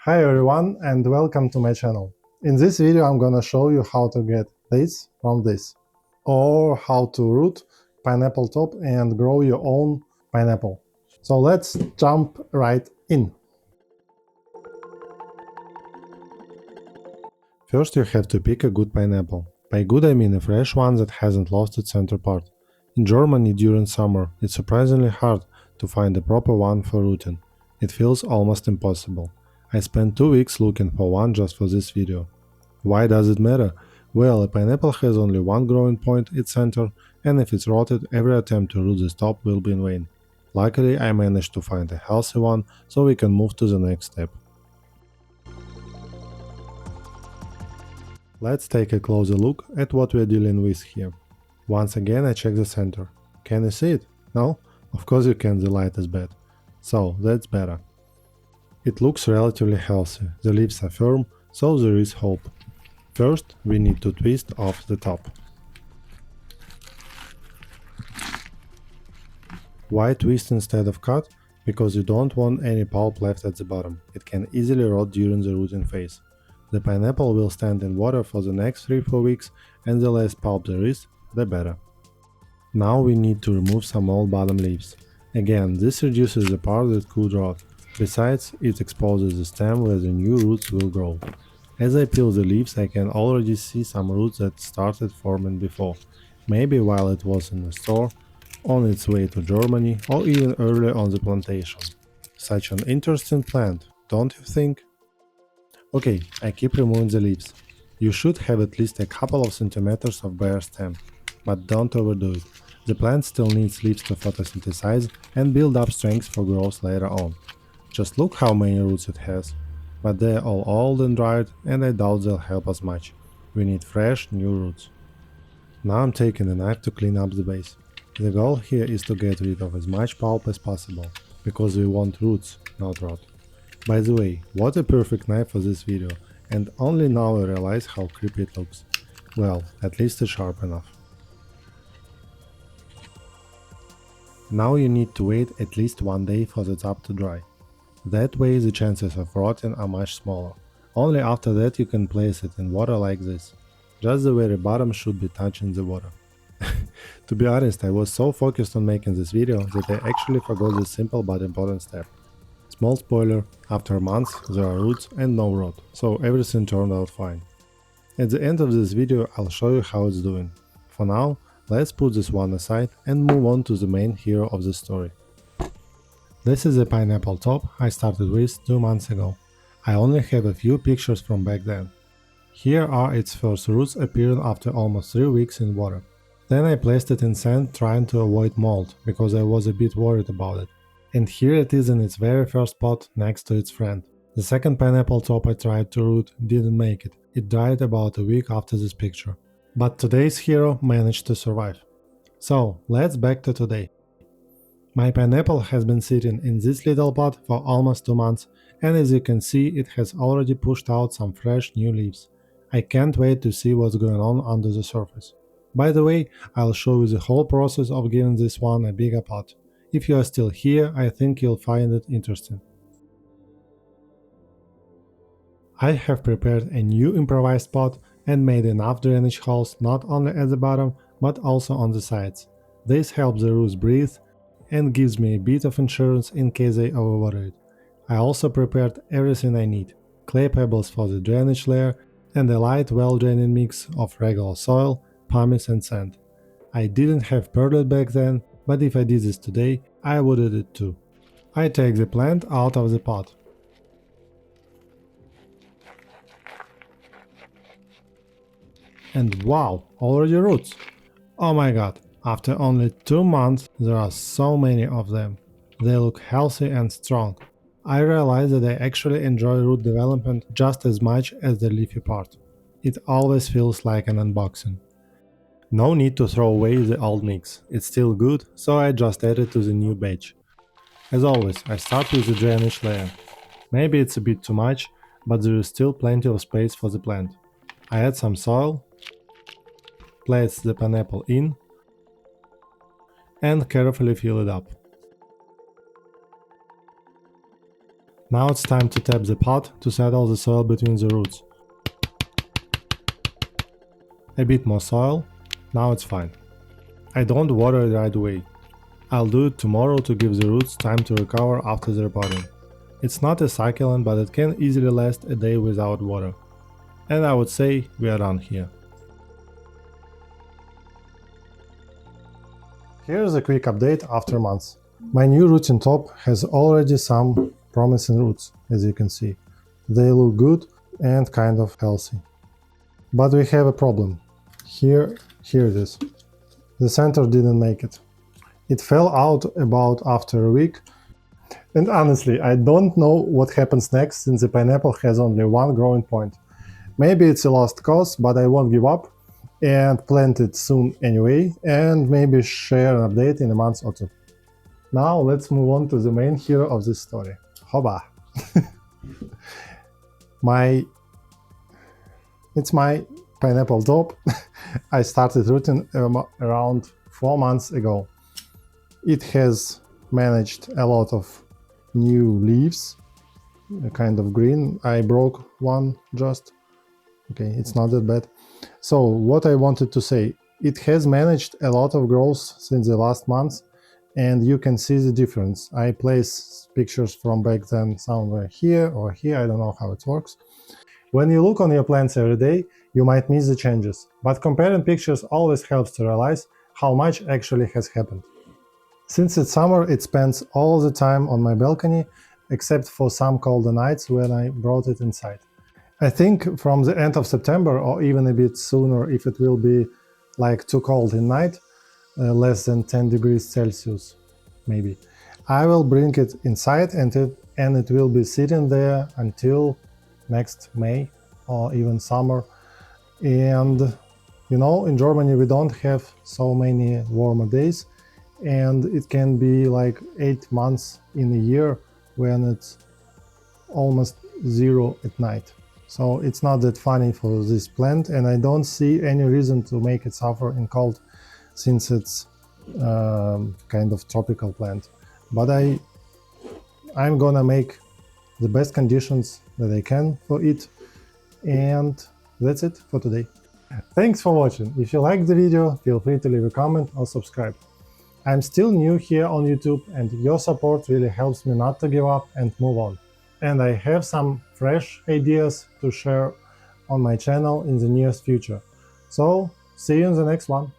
Hi everyone and welcome to my channel. In this video I'm gonna show you how to get this from this, or how to root pineapple top and grow your own pineapple. So let's jump right in. First you have to pick a good pineapple. By good I mean a fresh one that hasn't lost its center part. In Germany during summer it's surprisingly hard to find the proper one for rooting. It feels almost impossible. I spent 2 weeks looking for one just for this video. Why does it matter? Well, a pineapple has only one growing point, its center, and if it's rotted, every attempt to root the top will be in vain. Luckily, I managed to find a healthy one, so we can move to the next step. Let's take a closer look at what we're dealing with here. Once again, I check the center. Can you see it? No? Of course you can, the light is bad. So, that's better. It looks relatively healthy, the leaves are firm, so there is hope. First, we need to twist off the top. Why twist instead of cut? Because you don't want any pulp left at the bottom. It can easily rot during the rooting phase. The pineapple will stand in water for the next 3-4 weeks, and the less pulp there is, the better. Now we need to remove some old bottom leaves. Again, this reduces the part that could rot. Besides, it exposes the stem where the new roots will grow. As I peel the leaves, I can already see some roots that started forming before, maybe while it was in the store, on its way to Germany, or even earlier on the plantation. Such an interesting plant, don't you think? Okay, I keep removing the leaves. You should have at least a couple of centimeters of bare stem, but don't overdo it. The plant still needs leaves to photosynthesize and build up strength for growth later on. Just look how many roots it has. But they're all old and dried, and I doubt they'll help us much. We need fresh, new roots. Now I'm taking a knife to clean up the base. The goal here is to get rid of as much pulp as possible, because we want roots, not rot. By the way, what a perfect knife for this video, and only now I realize how creepy it looks. Well, at least it's sharp enough. Now you need to wait at least 1 day for the top to dry. That way the chances of rotting are much smaller. Only after that you can place it in water like this. Just the very bottom should be touching the water. To be honest, I was so focused on making this video that I actually forgot this simple but important step. Small spoiler, after months there are roots and no rot, so everything turned out fine. At the end of this video I'll show you how it's doing. For now, let's put this one aside and move on to the main hero of the story. This is a pineapple top I started with 2 months ago. I only have a few pictures from back then. Here are its first roots appearing after almost 3 weeks in water. Then I placed it in sand trying to avoid mold, because I was a bit worried about it. And here it is in its very first pot next to its friend. The second pineapple top I tried to root didn't make it. It died about a week after this picture. But today's hero managed to survive. So, let's back to today. My pineapple has been sitting in this little pot for almost 2 months, and as you can see it has already pushed out some fresh new leaves. I can't wait to see what's going on under the surface. By the way, I'll show you the whole process of giving this one a bigger pot. If you are still here, I think you'll find it interesting. I have prepared a new improvised pot and made enough drainage holes not only at the bottom but also on the sides. This helps the roots breathe and gives me a bit of insurance in case I overwater it. I also prepared everything I need: clay pebbles for the drainage layer and a light well-draining mix of regular soil, pumice and sand. I didn't have perlite back then, but if I did this today, I would do it too. I take the plant out of the pot. And wow, already roots! Oh my god, after only 2 months there are so many of them. They look healthy and strong. I realize that I actually enjoy root development just as much as the leafy part. It always feels like an unboxing. No need to throw away the old mix, it's still good, so I just add it to the new batch. As always, I start with the drainage layer. Maybe it's a bit too much, but there is still plenty of space for the plant. I add some soil, place the pineapple in, and carefully fill it up. Now it's time to tap the pot to settle the soil between the roots. A bit more soil, now it's fine. I don't water it right away. I'll do it tomorrow to give the roots time to recover after the repotting. It's not a succulent, but it can easily last a day without water. And I would say we are done here. Here's a quick update after months. My new rooting top has already some promising roots, as you can see. They look good and kind of healthy. But we have a problem. Here it is. The center didn't make it. It fell out about after a week. And honestly, I don't know what happens next since the pineapple has only one growing point. Maybe it's a lost cause, but I won't give up and plant it soon anyway, and maybe share an update in a month or two. Now let's move on to the main hero of this story. Hoba! It's my pineapple top. I started rooting around 4 months ago. It has managed a lot of new leaves, kind of green. I broke one just. Okay, it's not that bad. So what I wanted to say, it has managed a lot of growth since the last month, and you can see the difference. I place pictures from back then somewhere here or here, I don't know how it works. When you look on your plants every day, you might miss the changes, but comparing pictures always helps to realize how much actually has happened. Since it's summer, it spends all the time on my balcony, except for some colder nights when I brought it inside. I think from the end of September, or even a bit sooner if it will be like too cold in night, less than 10 degrees Celsius, maybe, I will bring it inside and it will be sitting there until next May or even summer. And you know, in Germany we don't have so many warmer days, and it can be like 8 months in a year when it's almost zero at night. So it's not that funny for this plant, and I don't see any reason to make it suffer in cold, since it's kind of tropical plant. But I'm gonna make the best conditions that I can for it, and that's it for today. Thanks for watching. If you liked the video, feel free to leave a comment or subscribe. I'm still new here on YouTube, and your support really helps me not to give up and move on. And I have some fresh ideas to share on my channel in the nearest future. So, see you in the next one.